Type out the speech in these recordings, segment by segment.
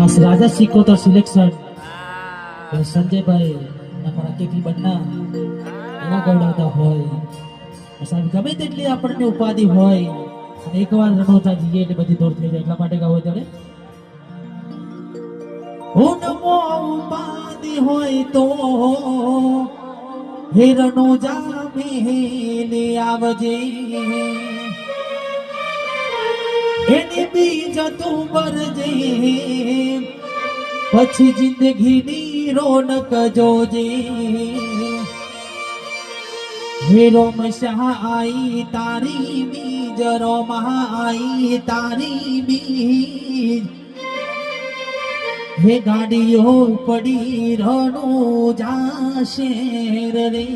ખાસ રાજા સિકોતર સિલેક્શન સંજયભાઈ અમારા કેપી બન્ના એવા ગૌડાવતા હોય સાહેબ ગમે તેટલી આપણને ઉપાધિ હોય અને એકવાર રણોજા જઈએ એટલે બધી દૂર થઈ જાય એટલા માટે ગાવ ત્યારે નમો ઉપાધિ હોય તો હે રણોજા મેલે આવજે એને બીજ તું મરજે પછી જિંદગીની રોનક જોજે હે રોમ સહાય તારી બીજ રોમાઈ તારી બીજ હે ગાડીઓ પડી રણોજા શેર રે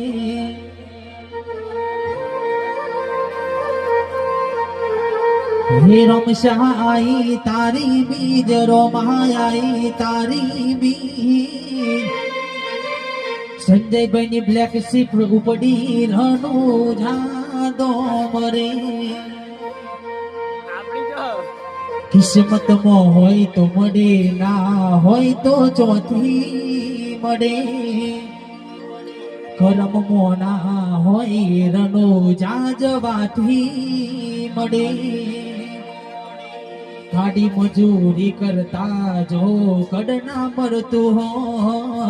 હે રોમ સહાય તારી બીજ રોમાઈ તારી બીજ સંજયભાઈ ની બ્લેક શીપ ઉપડી રણોજા દોમરે કિસ્મતમાં હોય તો મળે ના હોય તો ચોથી મળે કરમમાં ના હોય રણોજા જવાથી મળે ગાડી મજૂરી કરતા જો કડ ના મળતું હોય